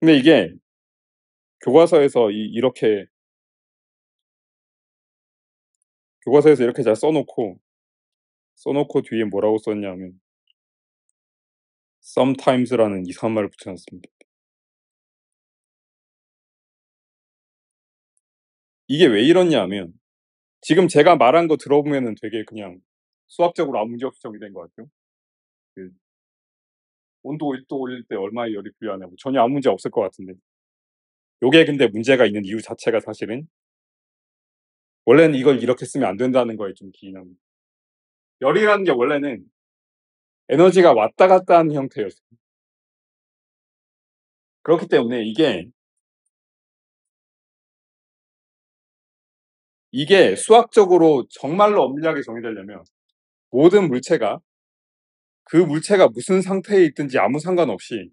근데 이게 교과서에서 이렇게 교과서에서 이렇게 잘 써놓고 뒤에 뭐라고 썼냐면 sometimes라는 이상한 말을 붙여놨습니다. 이게 왜 이러냐 하면 지금 제가 말한 거 들어보면은 되게 그냥 수학적으로 아무 문제 없이 정의된 것 같죠. 그 온도 1도 올릴 때 얼마의 열이 필요하냐고 전혀 아무 문제 없을 것 같은데 요게 근데 문제가 있는 이유 자체가 사실은 원래는 이걸 이렇게 쓰면 안 된다는 거에 좀 기인합니다 열이라는 게 원래는 에너지가 왔다 갔다 하는 형태였어요. 그렇기 때문에 이게 수학적으로 정말로 엄밀하게 정의되려면 모든 물체가 그 물체가 무슨 상태에 있든지 아무 상관없이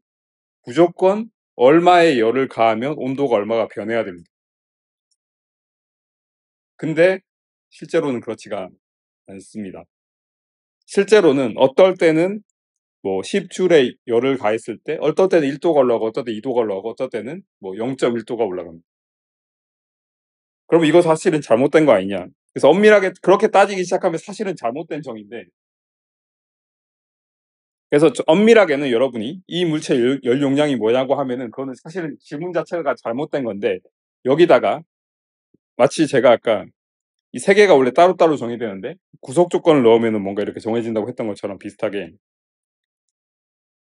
무조건 얼마의 열을 가하면 온도가 얼마가 변해야 됩니다. 근데 실제로는 그렇지가 않습니다. 실제로는 어떨 때는 뭐 10줄의 열을 가했을 때 어떨 때는 1도가 올라가고 어떨 때 2도가 올라가고 어떨 때는 뭐 0.1도가 올라갑니다. 그럼 이거 사실은 잘못된 거 아니냐. 그래서 엄밀하게 그렇게 따지기 시작하면 사실은 잘못된 정의인데 그래서 엄밀하게는 여러분이 이 물체 열 용량이 뭐냐고 하면은 그거는 사실은 질문 자체가 잘못된 건데 여기다가 마치 제가 아까 이 세 개가 원래 따로따로 정의되는데 구속 조건을 넣으면은 뭔가 이렇게 정해진다고 했던 것처럼 비슷하게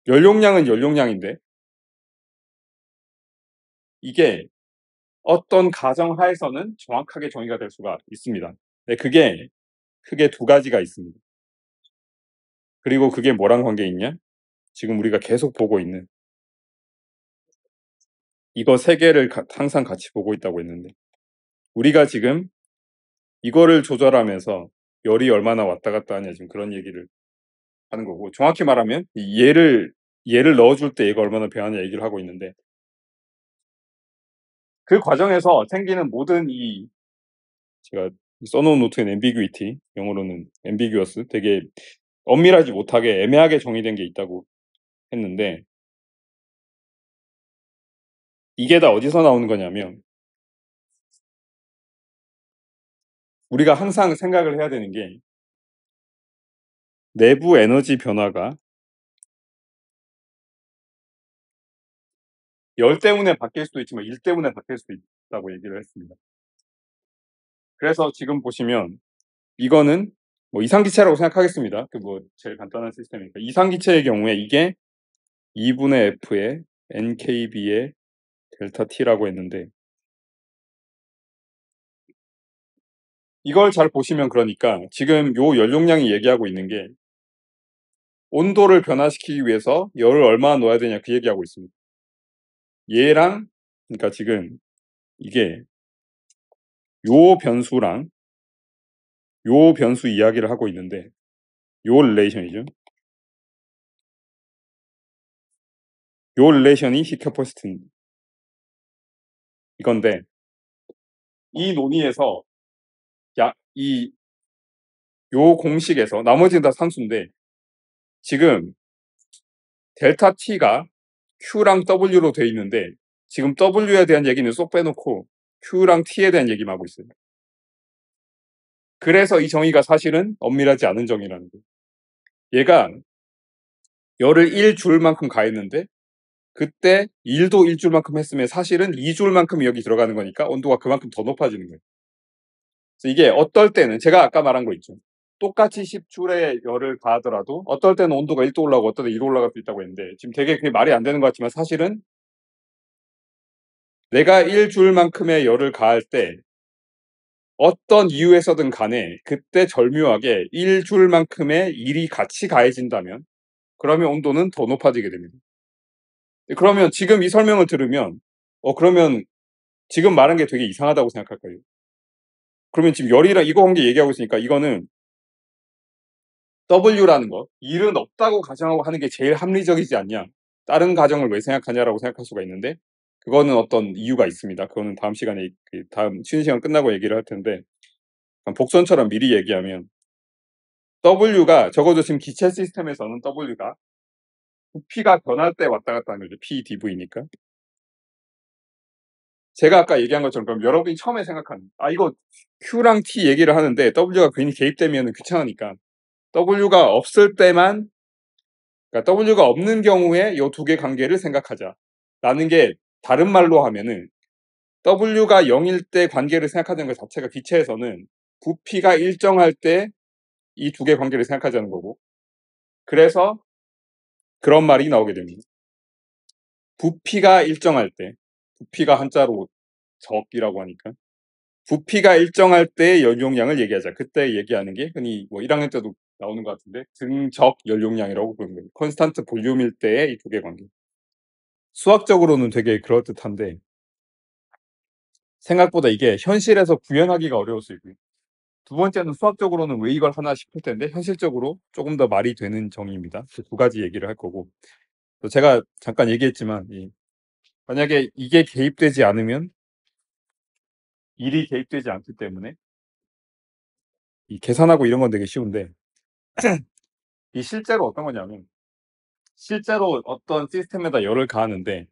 열 용량은 열 용량인데 이게 어떤 가정 하에서는 정확하게 정의가 될 수가 있습니다. 네, 그게 크게 두 가지가 있습니다. 그리고 그게 뭐랑 관계 있냐? 지금 우리가 계속 보고 있는 이거 세 개를 항상 같이 보고 있다고 했는데 우리가 지금 이거를 조절하면서 열이 얼마나 왔다 갔다 하냐 지금 그런 얘기를 하는 거고 정확히 말하면 이 얘를 넣어줄 때 얘가 얼마나 변하냐 얘기를 하고 있는데 그 과정에서 생기는 모든 이 제가 써놓은 노트엔 ambiguity 영어로는 ambiguous 되게 엄밀하지 못하게 애매하게 정의된 게 있다고 했는데 이게 다 어디서 나오는 거냐면 우리가 항상 생각을 해야 되는 게 내부 에너지 변화가 열 때문에 바뀔 수도 있지만 일 때문에 바뀔 수도 있다고 얘기를 했습니다. 그래서 지금 보시면 이거는 뭐 이상기체라고 생각하겠습니다. 그 뭐 제일 간단한 시스템이니까 이상기체의 경우에 이게 2분의 F의 NKB의 델타 T라고 했는데 이걸 잘 보시면 그러니까 지금 요 연용량이 얘기하고 있는 게 온도를 변화시키기 위해서 열을 얼마나 넣어야 되냐 그 얘기하고 있습니다. 얘랑 그러니까 지금 이게 요 변수랑 요 변수 이야기를 하고 있는데 요 릴레이션이죠. 요 릴레이션이 히트 캐퍼시티입니다. 이건데 이 논의에서 요 공식에서 나머지는 다 상수인데 지금 델타 T가 Q랑 W로 돼 있는데 지금 W에 대한 얘기는 쏙 빼놓고 Q랑 T에 대한 얘기만 하고 있어요. 그래서 이 정의가 사실은 엄밀하지 않은 정의라는 거예요. 얘가 열을 1줄만큼 가했는데 그때 1도 1줄만큼 했으면 사실은 2줄만큼 여기 들어가는 거니까 온도가 그만큼 더 높아지는 거예요. 그래서 이게 어떨 때는 제가 아까 말한 거 있죠. 똑같이 10줄의 열을 가하더라도 어떨 때는 온도가 1도 올라가고 어떨 때 2도 올라갈 수 있다고 했는데 지금 되게 그게 말이 안 되는 것 같지만 사실은 내가 1줄만큼의 열을 가할 때 어떤 이유에서든 간에 그때 절묘하게 1줄만큼의 일이 같이 가해진다면 그러면 온도는 더 높아지게 됩니다. 그러면 지금 이 설명을 들으면 그러면 지금 말한 게 되게 이상하다고 생각할 거예요. 그러면 지금 열이랑 이거 관계 얘기하고 있으니까 이거는 W라는 거 일은 없다고 가정하고 하는 게 제일 합리적이지 않냐. 다른 가정을 왜 생각하냐라고 생각할 수가 있는데 그거는 어떤 이유가 있습니다. 그거는 다음 시간에 다음 쉬는 시간 끝나고 얘기를 할 텐데 복선처럼 미리 얘기하면 W가 적어도 지금 기체 시스템에서는 W가 부피가 변할 때 왔다 갔다 하는 거죠. PdV니까. 제가 아까 얘기한 것처럼 그럼 여러분이 처음에 생각하는 이거 Q랑 T 얘기를 하는데 W가 괜히 개입되면 귀찮으니까 W가 없을 때만 그러니까 W가 없는 경우에 요 두 개 관계를 생각하자 라는 게 다른 말로 하면은 W가 0일 때 관계를 생각하는 것 자체가 기체에서는 부피가 일정할 때 이 두 개 관계를 생각하자는 거고 그래서 그런 말이 나오게 됩니다. 부피가 일정할 때 부피가 한자로 적이라고 하니까 부피가 일정할 때 연용량을 얘기하자. 그때 얘기하는 게 흔히 뭐 1학년 때도 나오는 것 같은데 등적 연용량이라고 부르는 거예요. 컨스탄트 볼륨일 때의 이 두 개 관계. 수학적으로는 되게 그럴듯한데 생각보다 이게 현실에서 구현하기가 어려울 수 있고요. 두 번째는 수학적으로는 왜 이걸 하나 싶을 텐데 현실적으로 조금 더 말이 되는 정의입니다. 그 두 가지 얘기를 할 거고 제가 잠깐 얘기했지만 만약에 이게 개입되지 않으면 일이 개입되지 않기 때문에 이 계산하고 이런 건 되게 쉬운데 이 실제로 어떤 거냐면 실제로 어떤 시스템에다 열을 가하는데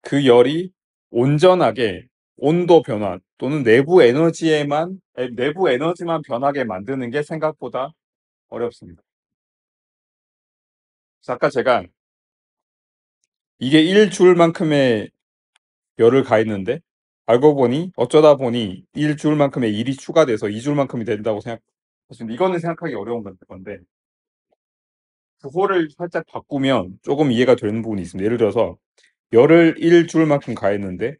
그 열이 온전하게 온도 변화 또는 내부 에너지만 변하게 만드는 게 생각보다 어렵습니다. 그래서 아까 제가 이게 1줄만큼의 열을 가했는데 알고 보니 어쩌다 보니 1줄만큼의 일이 추가돼서 2줄만큼이 된다고 생각하시면 이거는 생각하기 어려운 건데 부호를 살짝 바꾸면 조금 이해가 되는 부분이 있습니다. 예를 들어서 열을 1줄만큼 가했는데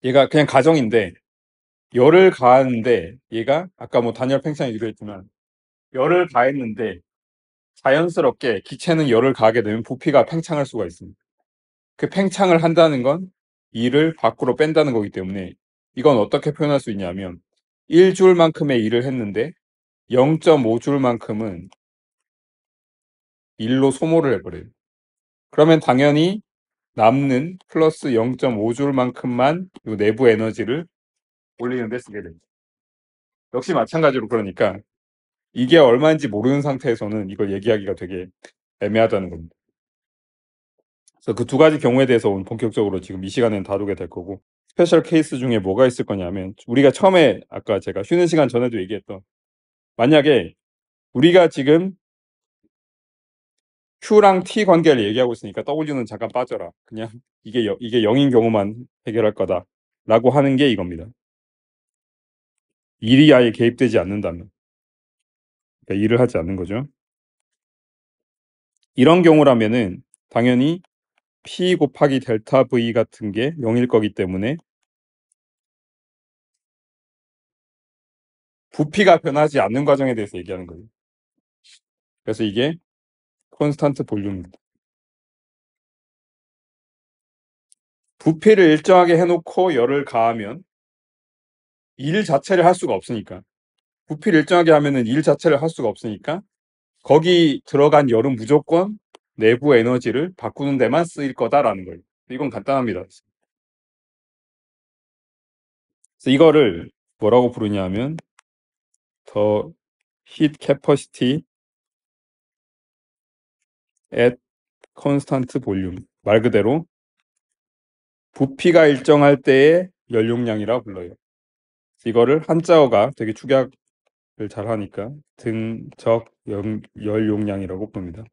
얘가 그냥 가정인데 열을 가하는데 얘가 아까 뭐 단열 팽창 얘기도 했지만 열을 가했는데 자연스럽게 기체는 열을 가하게 되면 부피가 팽창할 수가 있습니다. 그 팽창을 한다는 건 일을 밖으로 뺀다는 거기 때문에 이건 어떻게 표현할 수 있냐면 1줄만큼의 일을 했는데 0.5줄만큼은 일로 소모를 해버려요. 그러면 당연히 남는 플러스 0.5줄만큼만 이 내부 에너지를 올리는 데 쓰게 됩니다. 역시 마찬가지로 그러니까 이게 얼마인지 모르는 상태에서는 이걸 얘기하기가 되게 애매하다는 겁니다. 그래서 그 두 가지 경우에 대해서 오늘 본격적으로 지금 이 시간에는 다루게 될 거고 스페셜 케이스 중에 뭐가 있을 거냐면 우리가 처음에 아까 제가 쉬는 시간 전에도 얘기했던 만약에 우리가 지금 Q랑 T 관계를 얘기하고 있으니까 W는 잠깐 빠져라. 그냥 이게 0인 경우만 해결할 거다 라고 하는 게 이겁니다. 일이 아예 개입되지 않는다면 그러니까 일을 하지 않는 거죠. 이런 경우라면은 당연히 P 곱하기 델타 V 같은 게 0일 거기 때문에 부피가 변하지 않는 과정에 대해서 얘기하는 거예요. 그래서 이게 콘스탄트 볼륨입니다. 부피를 일정하게 해놓고 열을 가하면 일 자체를 할 수가 없으니까 부피를 일정하게 하면은 일 자체를 할 수가 없으니까 거기 들어간 열은 무조건 내부 에너지를 바꾸는 데만 쓰일 거다라는 거예요. 이건 간단합니다. 그래서 이거를 뭐라고 부르냐면 더 heat capacity at constant volume 말 그대로 부피가 일정할 때의 연용량이라고 불러요. 이거를 한자어가 되게 축약을 잘 하니까 등적 열용량이라고 봅니다.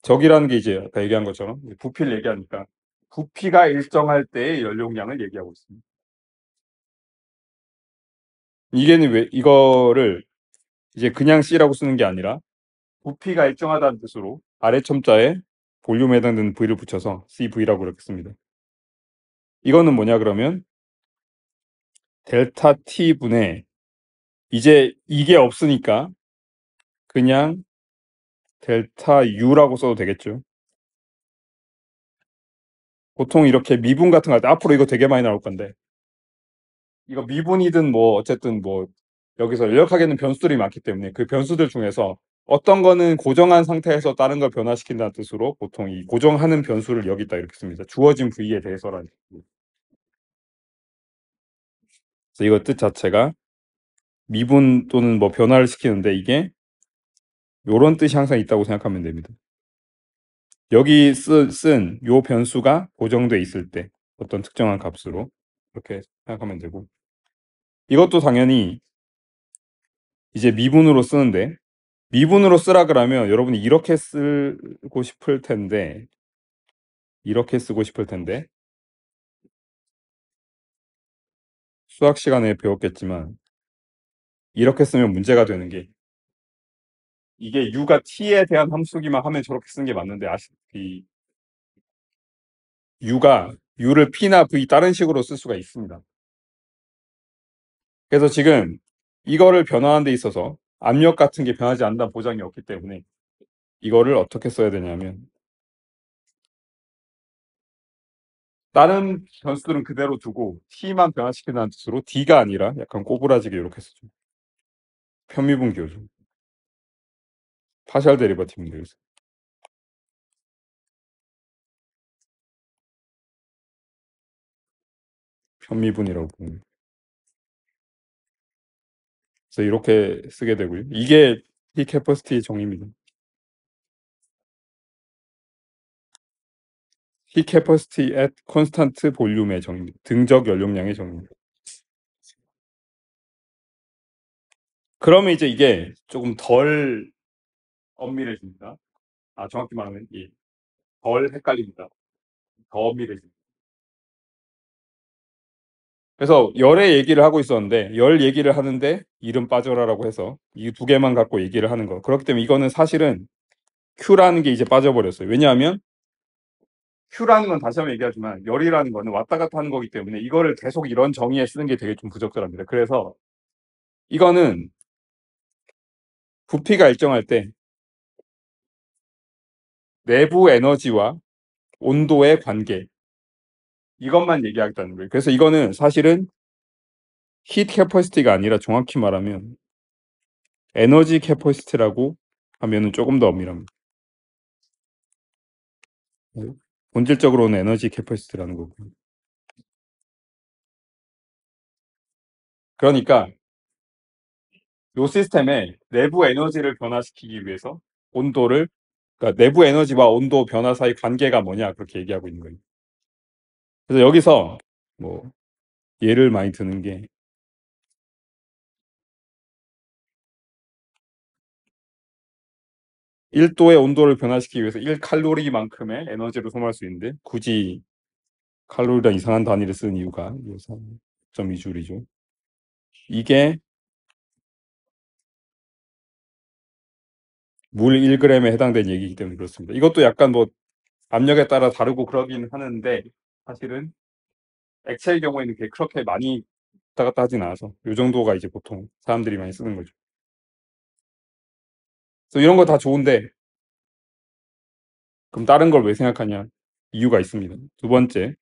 적이라는 게 이제 아까 얘기한 것처럼 부피를 얘기하니까 부피가 일정할 때의 연용량을 얘기하고 있습니다. 이게는 왜 이거를 이제 그냥 C라고 쓰는 게 아니라 부피가 일정하다는 뜻으로 아래 첨자에 볼륨에 해당되는 V를 붙여서 CV라고 이렇게 씁니다. 이거는 뭐냐 그러면 델타 T분의 이제 이게 없으니까 그냥 델타 U라고 써도 되겠죠. 보통 이렇게 미분 같은 거 할 때 앞으로 이거 되게 많이 나올 건데 이거 미분이든 뭐 어쨌든 뭐 여기서 열역하게는 변수들이 많기 때문에 그 변수들 중에서 어떤 거는 고정한 상태에서 다른 걸 변화시킨다는 뜻으로 보통 이 고정하는 변수를 여기다 이렇게 씁니다. 주어진 V에 대해서라는. 그래서 이거 뜻 자체가 미분 또는 뭐 변화를 시키는데 이게 요런 뜻이 항상 있다고 생각하면 됩니다. 여기 쓴 요 변수가 고정돼 있을 때 어떤 특정한 값으로 이렇게 생각하면 되고, 이것도 당연히 이제 미분으로 쓰는데, 미분으로 쓰라 그러면 여러분이 이렇게 쓰고 싶을 텐데, 이렇게 쓰고 싶을 텐데, 수학 시간에 배웠겠지만 이렇게 쓰면 문제가 되는 게, 이게 u가 t에 대한 함수기만 하면 저렇게 쓰는 게 맞는데, 아시다시피 u가 u를 p나 v 다른 식으로 쓸 수가 있습니다. 그래서 지금 이거를 변화하는 데 있어서 압력 같은 게 변하지 않는다는 보장이 없기 때문에 이거를 어떻게 써야 되냐면, 다른 변수들은 그대로 두고 t만 변화시킨다는 뜻으로 d가 아니라 약간 꼬부라지게 이렇게 쓰죠. 편미분 기호죠. 파셜 데리버티브인데, 그래서 편미분이라고 부릅니다. 그래서 이렇게 쓰게 되고요. 이게 이 캐퍼시티 정의입니다. 히 캐퍼시티 at 콘스탄트 볼륨의 정의입니다. 등적 연용량의 정의입니다. 그러면 이제 이게 조금 덜 엄밀해집니다. 정확히 말하면 덜 헷갈립니다. 더 엄밀해집니다. 그래서 열의 얘기를 하고 있었는데, 열 얘기를 하는데 이름 빠져라라고 해서 이 두 개만 갖고 얘기를 하는 거. 그렇기 때문에 이거는 사실은 Q라는 게 이제 빠져버렸어요. 왜냐하면 Q라는 건 다시 한번 얘기하지만 열이라는 거는 왔다 갔다 하는 거기 때문에 이거를 계속 이런 정의에 쓰는 게 되게 좀 부적절합니다. 그래서 이거는 부피가 일정할 때 내부 에너지와 온도의 관계, 이것만 얘기하겠다는 거예요. 그래서 이거는 사실은 히트 캐퍼시티가 아니라 정확히 말하면 에너지 캐퍼시티라고 하면은 조금 더 엄밀합니다. 본질적으로는 에너지 캐퍼시티라는 거고. 그러니까 이 시스템의 내부 에너지를 변화시키기 위해서 온도를, 그러니까 내부 에너지와 온도 변화 사이 관계가 뭐냐, 그렇게 얘기하고 있는 거예요. 그래서 여기서 뭐 예를 많이 드는 게, 1도의 온도를 변화시키기 위해서 1칼로리만큼의 에너지를 소모할 수 있는데, 굳이 칼로리랑 이상한 단위를 쓰는 이유가 3.2줄이죠. 이게 물 1g에 해당되는 얘기이기 때문에 그렇습니다. 이것도 약간 뭐 압력에 따라 다르고 그러긴 하는데, 사실은 액체의 경우에는 그게 그렇게 많이 왔다 갔다 하진 않아서 이 정도가 이제 보통 사람들이 많이 쓰는 거죠. 그래서 이런 거 다 좋은데, 그럼 다른 걸 왜 생각하냐? 이유가 있습니다. 두 번째,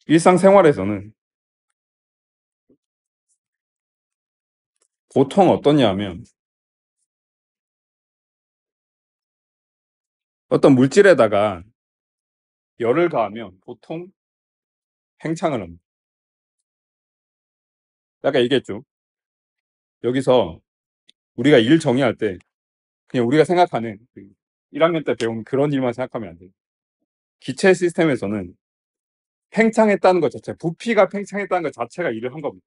일상생활에서는 보통 어떠냐 하면, 어떤 물질에다가 열을 가하면 보통 팽창을 합니다. 아까 얘기했죠. 여기서 우리가 일 정의할 때 그냥 우리가 생각하는 1학년 때 배운 그런 일만 생각하면 안 돼요. 기체 시스템에서는 팽창했다는 것 자체, 부피가 팽창했다는 것 자체가 일을 한 겁니다.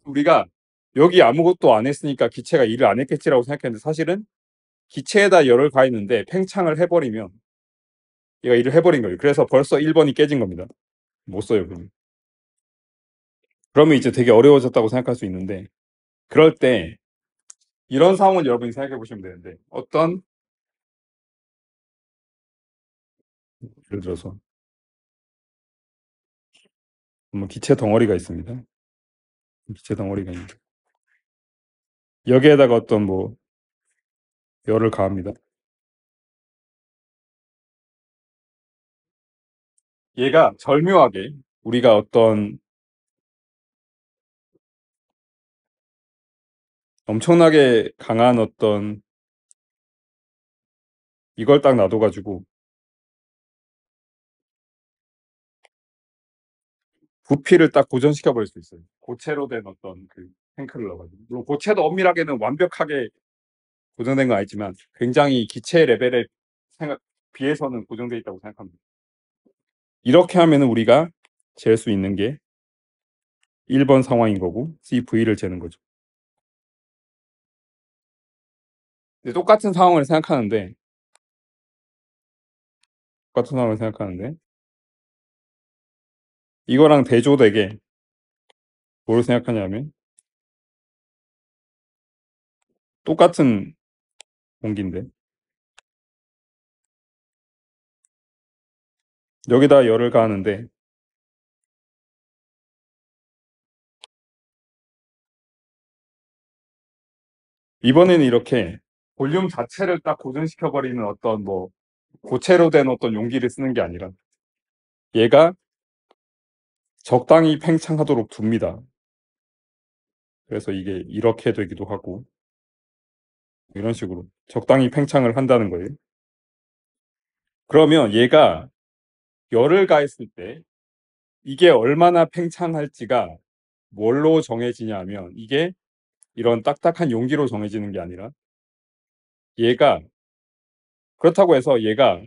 우리가 여기 아무것도 안 했으니까 기체가 일을 안 했겠지라고 생각했는데, 사실은 기체에다 열을 가했는데 팽창을 해버리면 얘가 일을 해버린 거예요. 그래서 벌써 1번이 깨진 겁니다. 못 써요, 그러면. 그러면 이제 되게 어려워졌다고 생각할 수 있는데, 그럴 때 이런 상황을 여러분이 생각해 보시면 되는데, 어떤, 예를 들어서 뭐 기체 덩어리가 있습니다. 기체 덩어리가 있는데 여기에다가 어떤 뭐 열을 가합니다. 얘가 절묘하게 우리가 어떤 엄청나게 강한 어떤 이걸 딱 놔둬가지고 부피를 딱 고정시켜 버릴 수 있어요. 고체로 된 어떤 그 탱크를 넣어가지고. 물론 고체도 엄밀하게는 완벽하게 고정된 건 아니지만 굉장히 기체 레벨에 비해서는 고정되어 있다고 생각합니다. 이렇게 하면 우리가 잴 수 있는 게 1번 상황인 거고 CV를 재는 거죠. 똑같은 상황을 생각하는데 이거랑 대조되게 뭘 생각하냐면 똑같은 공기인데 여기다 열을 가하는데 이번에는 이렇게 볼륨 자체를 딱 고정시켜버리는 어떤 뭐 고체로 된 어떤 용기를 쓰는 게 아니라 얘가 적당히 팽창하도록 둡니다. 그래서 이게 이렇게 되기도 하고 이런 식으로 적당히 팽창을 한다는 거예요. 그러면 얘가 열을 가했을 때 이게 얼마나 팽창할지가 뭘로 정해지냐 하면 이게 이런 딱딱한 용기로 정해지는 게 아니라 얘가 그렇다고 해서 얘가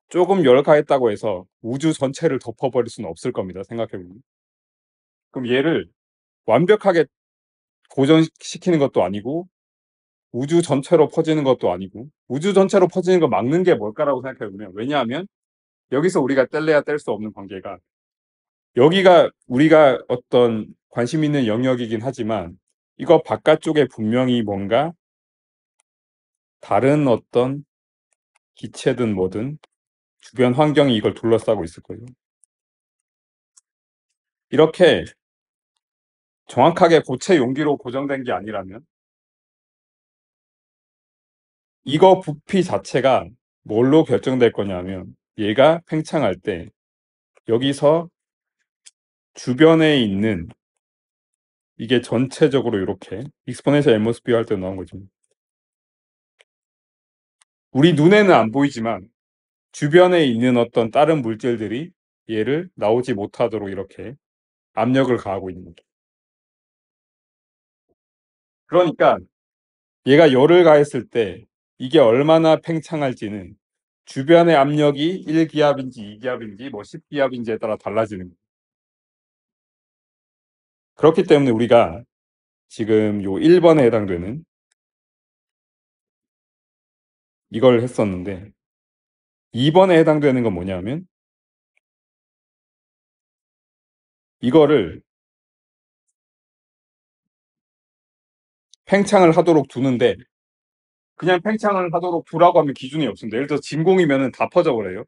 조금 열 가했다고 해서 우주 전체를 덮어버릴 수는 없을 겁니다. 생각해보면. 그럼 얘를 완벽하게 고정시키는 것도 아니고 우주 전체로 퍼지는 것도 아니고 우주 전체로 퍼지는 거 막는 게 뭘까라고 생각해보면 왜냐하면 여기서 우리가 뗄래야 뗄 수 없는 관계가 여기가 우리가 어떤 관심 있는 영역이긴 하지만 이거 바깥쪽에 분명히 뭔가 다른 어떤 기체든 뭐든 주변 환경이 이걸 둘러싸고 있을 거예요. 이렇게 정확하게 고체 용기로 고정된 게 아니라면 이거 부피 자체가 뭘로 결정될 거냐면 얘가 팽창할 때 여기서 주변에 있는 이게 전체적으로 이렇게 익스포넨셜 앰모스피어 할 때 나온 거죠. 우리 눈에는 안 보이지만 주변에 있는 어떤 다른 물질들이 얘를 나오지 못하도록 이렇게 압력을 가하고 있는 거죠. 그러니까 얘가 열을 가했을 때 이게 얼마나 팽창할지는 주변의 압력이 1기압인지 2기압인지 뭐 10기압인지에 따라 달라지는 거예요. 그렇기 때문에 우리가 지금 요 1번에 해당되는 이걸 했었는데 2번에 해당되는 건 뭐냐면 이거를 팽창을 하도록 두는데 그냥 팽창을 하도록 두라고 하면 기준이 없습니다. 예를 들어서 진공이면은 다 퍼져버려요.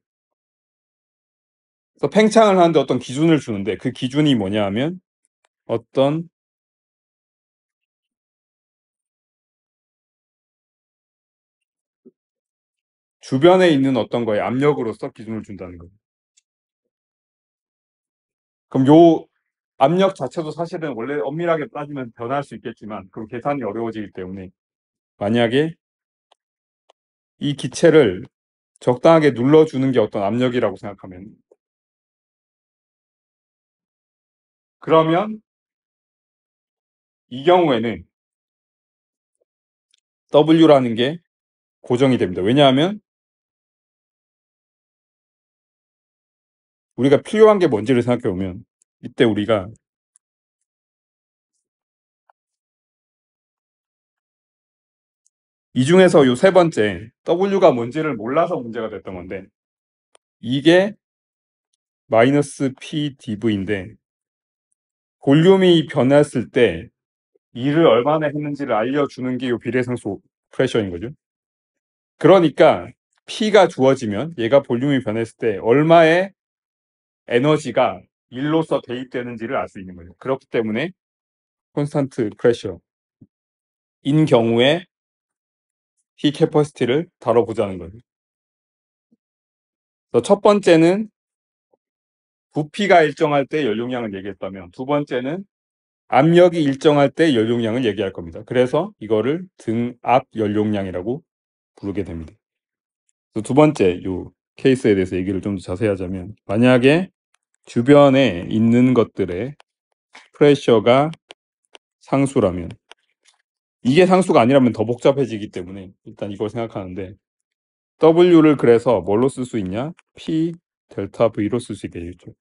그래서 팽창을 하는데 어떤 기준을 주는데 그 기준이 뭐냐 하면 어떤 주변에 있는 어떤 거에 압력으로서 기준을 준다는 거예요. 그럼 요 압력 자체도 사실은 원래 엄밀하게 따지면 변할 수 있겠지만 그럼 계산이 어려워지기 때문에 만약에 이 기체를 적당하게 눌러주는 게 어떤 압력이라고 생각하면 그러면 이 경우에는 W라는 게 고정이 됩니다. 왜냐하면 우리가 필요한 게 뭔지를 생각해 보면 이때 우리가 이 중에서 요 세 번째 W가 뭔지를 몰라서 문제가 됐던 건데 이게 마이너스 PdV인데 볼륨이 변했을 때 일을 얼마나 했는지를 알려주는 게 요 비례상수 프레셔인 거죠. 그러니까 P가 주어지면 얘가 볼륨이 변했을 때 얼마의 에너지가 일로서 대입되는지를 알 수 있는 거예요. 그렇기 때문에 콘스탄트 프레셔인 경우에 T 캐퍼시티를 다뤄보자는 거예요. 그래서 첫 번째는 부피가 일정할 때 연용량을 얘기했다면 두 번째는 압력이 일정할 때 연용량을 얘기할 겁니다. 그래서 이거를 등압 연용량이라고 부르게 됩니다. 두 번째 요 케이스에 대해서 얘기를 좀 더 자세히 하자면 만약에 주변에 있는 것들의 프레셔가 상수라면 이게 상수가 아니라면 더 복잡해지기 때문에 일단 이걸 생각하는데 W를 그래서 뭘로 쓸 수 있냐? P 델타 V로 쓸 수 있게 되겠죠.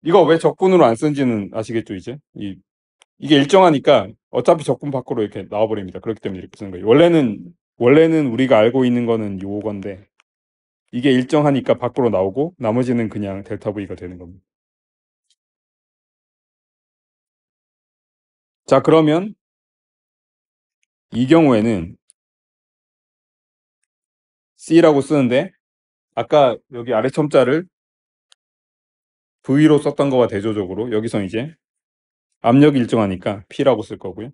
이거 왜 적분으로 안 쓴지는 아시겠죠, 이제? 이게 일정하니까 어차피 적분 밖으로 이렇게 나와버립니다. 그렇기 때문에 이렇게 쓰는 거예요. 원래는 우리가 알고 있는 거는 요건데 이게 일정하니까 밖으로 나오고 나머지는 그냥 델타 V가 되는 겁니다. 자, 그러면 이 경우에는 C라고 쓰는데 아까 여기 아래 첨자를 V로 썼던 거와 대조적으로 여기서 이제 압력이 일정하니까 P라고 쓸 거고요.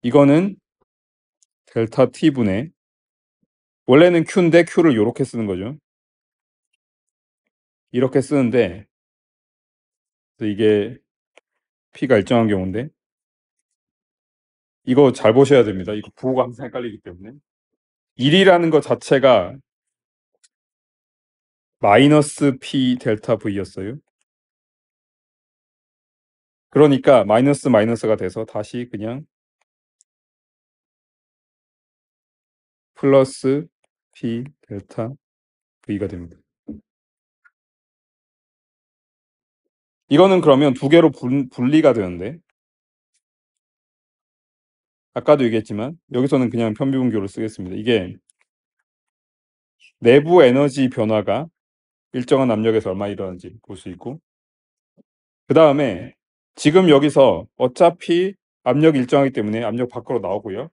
이거는 델타 T분의 원래는 Q인데 Q를 이렇게 쓰는 거죠. 이렇게 쓰는데 이게 P가 일정한 경우인데 이거 잘 보셔야 됩니다. 이거 부호가 항상 헷갈리기 때문에 1이라는 것 자체가 마이너스 P 델타 V였어요. 그러니까 마이너스가 돼서 다시 그냥 플러스 P 델타 V가 됩니다. 이거는 그러면 두 개로 분리가 되는데 아까도 얘기했지만 여기서는 그냥 편비분교를 쓰겠습니다. 이게 내부 에너지 변화가 일정한 압력에서 얼마 일어나는지 볼 수 있고 그 다음에 지금 여기서 어차피 압력이 일정하기 때문에 압력 밖으로 나오고요.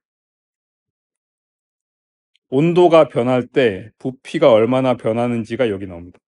온도가 변할 때 부피가 얼마나 변하는지가 여기 나옵니다.